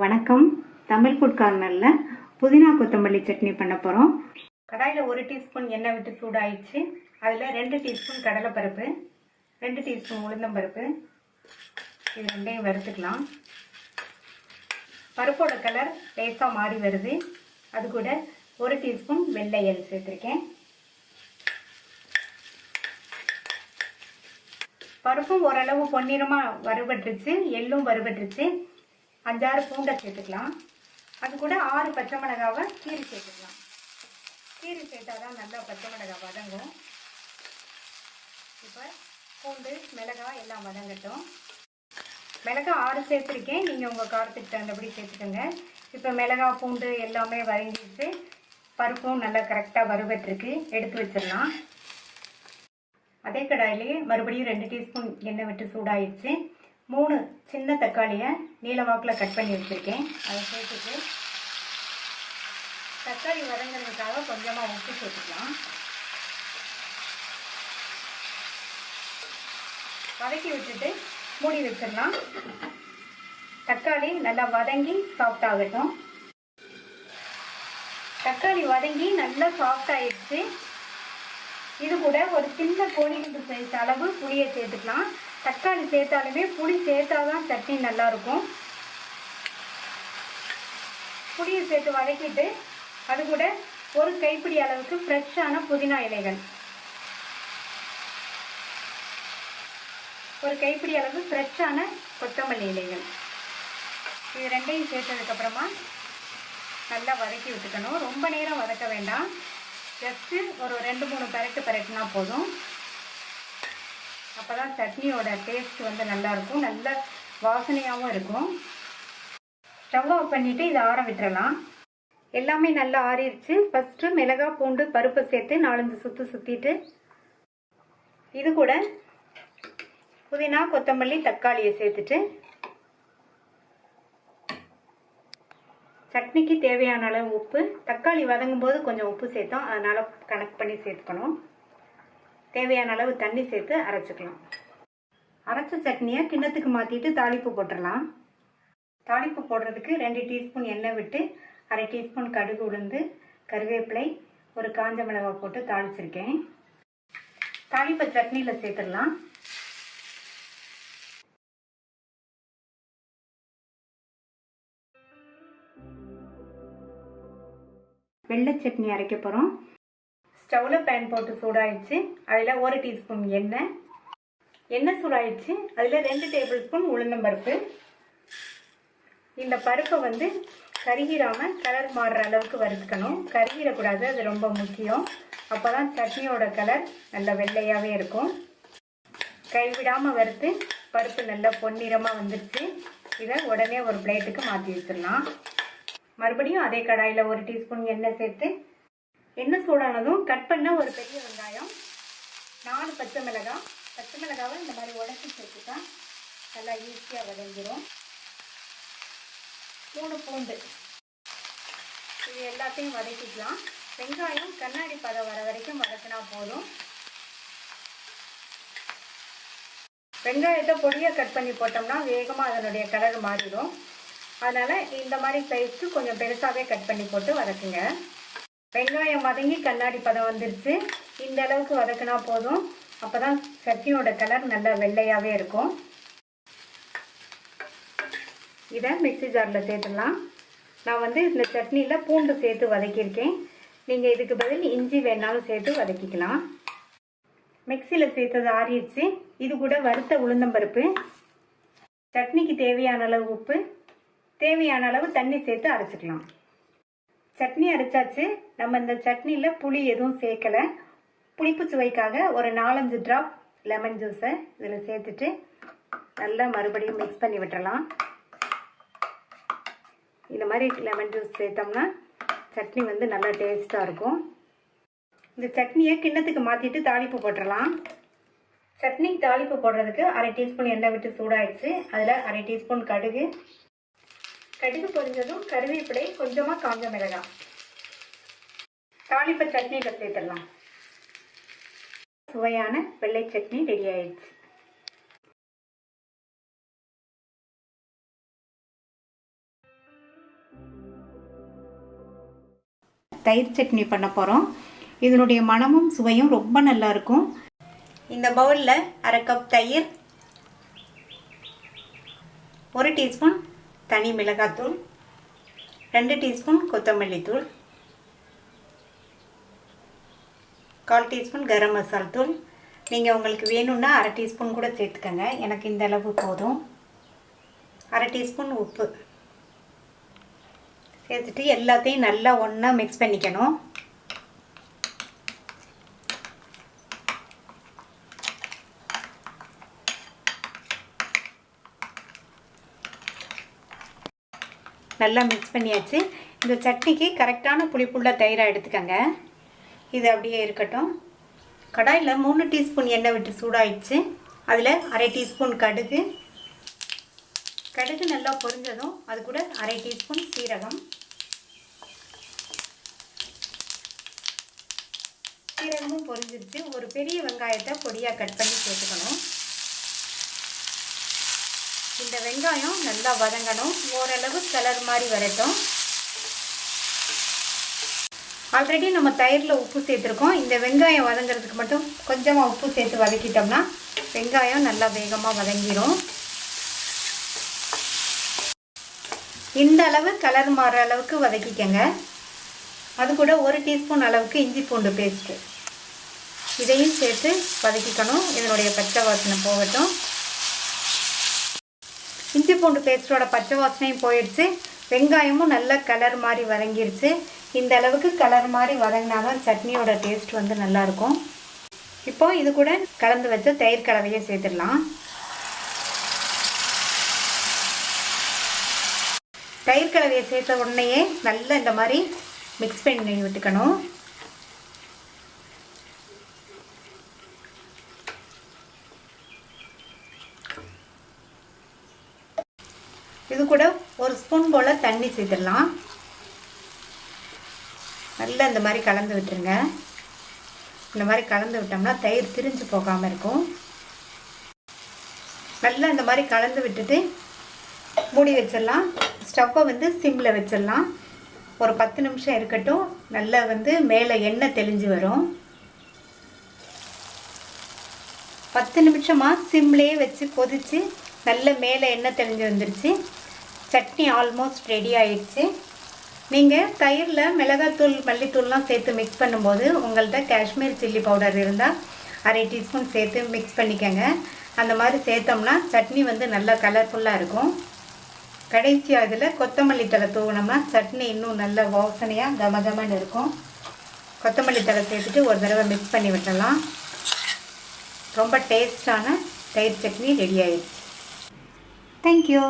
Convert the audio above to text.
வணக்கம். தமிழ் ஃபுட் கார்னரில் புதினா கொத்தமல்லி சட்னி பண்ண போகிறோம். கடாயில் 1 டீஸ்பூன் எண்ணெய் விட்டு சூடாயிடுச்சு. அதில் 2 டீஸ்பூன் கடலைப்பருப்பு, 2 டீஸ்பூன் உளுந்தம்பருப்பு, இது ரெண்டையும் வறுத்துக்கலாம். பருப்போட கலர் லேசாக மாறி வருது. அது கூட 1 டீஸ்பூன் வெள்ளை எள் சேர்த்துருக்கேன். பருப்பும் ஓரளவு பொன்னிறமாக வறுபட்டுருச்சு, எள்ளும் வறுபட்டுருச்சு. 5-6 பூண்டை சேர்த்துக்கலாம். அது கூட 6 பச்சை மிளகாவை கீரி சேர்த்துக்கலாம். கீரி சேர்த்தாதான் நல்லா பச்சை மிளகாய் வதங்கும். இப்போ பூண்டு மிளகாய் எல்லாம் வதங்கட்டும். மிளகாய் 6 சேர்த்துருக்கேன், நீங்கள் உங்கள் காரத்துக்கு தகுந்தபடி சேர்த்துக்கோங்க. இப்போ மிளகாய் பூண்டு எல்லாமே வதங்கிட்டு பருப்பும் நல்லா கரெக்டாக வறுபட்டுருக்கு. எடுத்து வச்சிடலாம். அதே கடாயிலேயே மறுபடியும் 2 டீஸ்பூன் எண்ணெய் விட்டு சூடாயிடுச்சு. 3 சின்ன தக்காளியை நீல வாக்கில் கட் பண்ணி வச்சுருக்கேன். அதை சேர்த்துட்டு தக்காளி வதங்கிறதுக்காக கொஞ்சமாக உப்பு சேர்த்துக்கலாம். வதக்கி விட்டுட்டு மூடி வச்சிடலாம். தக்காளி நல்லா வதங்கி சாஃப்ட் ஆகட்டும். தக்காளி வதங்கி நல்லா சாஃப்ட் ஆயிடுச்சு. இது கூட ஒரு சின்ன கோழிக்குண்டு சைஸ் அளவு புளியை சேர்த்துக்கலாம். தக்காளி சேர்த்தாலுமே புளி சேர்த்தாதான் சட்னி நல்லாயிருக்கும். புளியை சேர்த்து வதக்கிட்டு அது கூட ஒரு கைப்பிடி அளவுக்கு ஃப்ரெஷ்ஷான புதினா இலைகள், ஒரு கைப்பிடி அளவு ஃப்ரெஷ்ஷான கொத்தமல்லி இலைகள், இது ரெண்டையும் சேர்த்ததுக்கப்புறமா நல்லா வதக்கி விட்டுக்கணும். ரொம்ப நேரம் வதக்க வேண்டாம். ஜஸ்ட்டு ஒரு 2-3 பரட்டுனா போதும். அப்போ தான் சட்னியோட டேஸ்ட் வந்து நல்லாயிருக்கும், நல்ல வாசனையாகவும் இருக்கும். ஸ்டவ் ஆஃப் பண்ணிவிட்டு இதை ஆற விட்டுறலாம். எல்லாமே நல்லா ஆறிடுச்சு. ஃபஸ்ட்டு மிளகாய் பூண்டு பருப்பை சேர்த்து 4-5 சுற்று சுற்றிட்டு இது கூட புதினா கொத்தமல்லி தக்காளியை சேர்த்துட்டு சட்னிக்கு தேவையான அளவு உப்பு, தக்காளி வதங்கும் போது கொஞ்சம் உப்பு சேர்த்தோம், அதனால் கணக்கு பண்ணி சேர்த்துக்கணும். தேவையான அளவு தண்ணி சேர்த்து அரைச்சிக்கலாம். அரைச்ச சட்னியை கிண்ணத்துக்கு மாற்றிட்டு தாளிப்பு போட்டுடலாம். தாளிப்பு போடுறதுக்கு 2 டீஸ்பூன் எண்ணெய் விட்டு 1/2 டீஸ்பூன் கடுகு உளுந்து கருவேப்பிலை ஒரு காஞ்ச மிளகாய் போட்டு தாளிச்சிருக்கேன். தாளிப்பை சட்னியில் சேர்த்துடலாம். வெள்ளை சட்னி அரைக்க போகிறோம். ஸ்டவ்வில் பேன் போட்டு சூடாயிடுச்சு. அதில் 1 டீஸ்பூன் எண்ணெய் சூடாயிடுச்சு. அதில் 2 டேபிள் ஸ்பூன் உளுந்தம்பருப்பு. இந்த பருப்பை வந்து கருகிராமல் கலர் மாறுற அளவுக்கு வறுத்துக்கணும். கருகிடக்கூடாது, அது ரொம்ப முக்கியம். அப்போ தான் சட்னியோட கலர் நல்ல வெள்ளையாகவே இருக்கும். கைவிடாமல் வறுத்து பருப்பு நல்லா பொன்னிறமாக வந்துடுச்சு. இதை உடனே ஒரு பிளேட்டுக்கு மாற்றி வச்சிடலாம். மறுபடியும் அதே கடாயில் 1 டீஸ்பூன் எண்ணெய் சேர்த்து எண்ணெய் சூடானதும் கட் பண்ண ஒரு பெரிய வெங்காயம், 4 பச்சை மிளகாவை இந்த மாதிரி உடச்சி சேர்த்துட்டா நல்லா ஈஸியாக வதங்கிடும். 3 பூண்டு, இது எல்லாத்தையும் வதக்கிக்கலாம். வெங்காயம் கண்ணாடி பதம் வர வரைக்கும் வதக்கினா போதும். வெங்காயத்தை பொடியாக கட் பண்ணி போட்டோம்னா வேகமாக அதனுடைய கலர் மாறிடும். அதனால் இந்த மாதிரி சைஸ்க்கு கொஞ்சம் பெருசாகவே கட் பண்ணி போட்டு வதக்குங்க. வெங்காயம் வதங்கி கண்ணாடி பதம் வந்துருச்சு. இந்த அளவுக்கு வதக்கினா போதும். அப்போ தான் சட்னியோட கலர் நல்லா வெள்ளையாகவே இருக்கும். இதை மிக்ஸி ஜாரில் சேர்த்துடலாம். நான் வந்து இந்த சட்னியில் பூண்டு சேர்த்து வதக்கியிருக்கேன். நீங்கள் இதுக்கு பதில் இஞ்சி வேணாலும் சேர்த்து வதக்கிக்கலாம். மிக்சியில் சேர்த்தது ஆறிடுச்சு. இது கூட வறுத்த உளுந்தம்பருப்பு, சட்னிக்கு தேவையான அளவு உப்பு, தேவையான அளவு தண்ணி சேர்த்து அரைச்சிக்கலாம். சட்னி அரைச்சாச்சு. நம்ம இந்த சட்னியில் புளி எதுவும் சேர்க்கலை. புளிப்பு சுவைக்காக ஒரு 4-5 ட்ராப் லெமன் ஜூஸை இதில் சேர்த்துட்டு நல்லா மறுபடியும் மிக்ஸ் பண்ணி விட்டுறலாம். இந்த மாதிரி லெமன் ஜூஸ் சேர்த்தோம்னா சட்னி வந்து நல்லா டேஸ்ட்டாக இருக்கும். இந்த சட்னியை கிண்ணத்துக்கு மாற்றிட்டு தாளிப்பு போட்டுடலாம். சட்னி தாளிப்பு போடுறதுக்கு 1/2 டீஸ்பூன் எண்ணெய் விட்டு சூடாயிடுச்சு. அதில் 1/2 டீஸ்பூன் கடுகு பொரிஞ்சதும் கருவேப்பிலை, கொஞ்சமாக காஞ்ச மிளகாய், தாளிப்பை சட்னியில் சேர்த்துடலாம். சுவையான வெள்ளை சட்னி ரெடி ஆயிடுச்சு. தயிர் சட்னி பண்ண போகிறோம். இதனுடைய மணமும் சுவையும் ரொம்ப நல்லாயிருக்கும். இந்த பவுலில் 1/2 கப் தயிர், 1 டீஸ்பூன் தனி மிளகாத்தூள், 2 டீஸ்பூன் கொத்தமல்லி தூள், 1/4 டீஸ்பூன் கரம் மசால் தூள். நீங்கள் உங்களுக்கு வேணும்னா 1/2 டீஸ்பூன் கூட சேர்த்துக்கங்க. எனக்கு இந்த அளவு போதும். 1/2 டீஸ்பூன் உப்பு சேர்த்துட்டு எல்லாத்தையும் நல்லா ஒன்றா மிக்ஸ் பண்ணிக்கணும். நல்லா மிக்ஸ் பண்ணியாச்சு. இந்த சட்னிக்கு கரெக்டான புளிப்புள்ள தயிராக எடுத்துக்கங்க. இது அப்படியே இருக்கட்டும். கடாயில் 3 டீஸ்பூன் எண்ணெய் விட்டு சூடாயிடுச்சு. அதில் 1/2 டீஸ்பூன் கடுகு நல்லா பொரிஞ்சதும் அது கூட 1/2 டீஸ்பூன் சீரகம். சீரகமும் பொரிஞ்சிருச்சு. ஒரு பெரிய வெங்காயத்தை பொடியாக கட் பண்ணி சேர்த்துக்கணும். இந்த வெங்காயம் நல்லா வதங்கணும். ஓரளவு கலர் மாதிரி வரட்டும். ஆல்ரெடி நம்ம தயிரில் உப்பு சேர்த்துருக்கோம். இந்த வெங்காயம் வதங்கிறதுக்கு மட்டும் கொஞ்சமாக உப்பு சேர்த்து வதக்கிட்டோம்னா வெங்காயம் நல்லா வேகமாக வதங்கிடும். இந்த அளவு கலர் மாற அளவுக்கு வதக்கிக்கங்க. அது கூட 1 டீஸ்பூன் அளவுக்கு இஞ்சி பூண்டு பேஸ்ட்டு இதையும் சேர்த்து வதக்கிக்கணும். இதனுடைய பச்சை வாசனை போகட்டும். இஞ்சி பூண்டு பேஸ்ட்டோட பச்சை வாசனையும் போயிடுச்சு. வெங்காயமும் நல்ல கலர் மாதிரி வதங்கிடுச்சு. இந்த அளவுக்கு கலர் மாதிரி வதங்கினா தான் சட்னியோட டேஸ்ட் வந்து நல்லாயிருக்கும். இப்போது இது கூட கலந்து வச்ச தயிர் கலவையை சேர்த்துடலாம். தயிர் கலவையை சேர்த்த உடனேயே நல்லா இந்த மாதிரி மிக்ஸ் பண்ணி விட்டுக்கணும். இது கூட 1 ஸ்பூன் போல் தண்ணி சேர்த்துடலாம். நல்லா இந்த மாதிரி கலந்து விட்டுருங்க. இந்த மாதிரி கலந்து விட்டோம்னா தயிர் திரிஞ்சு போகாமல் இருக்கும். நல்லா இந்த மாதிரி கலந்து விட்டுட்டு மூடி வச்சிடலாம். ஸ்டவ்வை வந்து சிம்மில் வச்சிடலாம். ஒரு 10 நிமிஷம் இருக்கட்டும். நல்லா வந்து மேலே எண்ணெய் தெளிஞ்சு வரும். 10 நிமிஷமாக சிம்லேயே வச்சு கொதித்து நல்ல மேலே எண்ணெய் தெளிஞ்சு வந்துருச்சு. சட்னி ஆல்மோஸ்ட் ரெடி ஆயிடுச்சு. நீங்கள் தயிரில் மிளகாத்தூள் மல்லித்தூள்லாம் சேர்த்து மிக்ஸ் பண்ணும்போது உங்கள்கிட்ட காஷ்மீர் சில்லி பவுடர் இருந்தால் 1/2 டீஸ்பூன் சேர்த்து மிக்ஸ் பண்ணிக்கோங்க. அந்த மாதிரி சேர்த்தோம்னா சட்னி வந்து நல்லா கலர்ஃபுல்லாக இருக்கும். கடைசியாக இதில் கொத்தமல்லி தழை தூவினோம்னா சட்னி இன்னும் நல்ல வாசனையாக கமகமன்னு இருக்கும். கொத்தமல்லி தழை சேர்த்துட்டு ஒரு தடவை மிக்ஸ் பண்ணி விட்டுடலாம். ரொம்ப டேஸ்டான தயிர் சட்னி ரெடி ஆயிடுச்சு. தேங்க்யூ.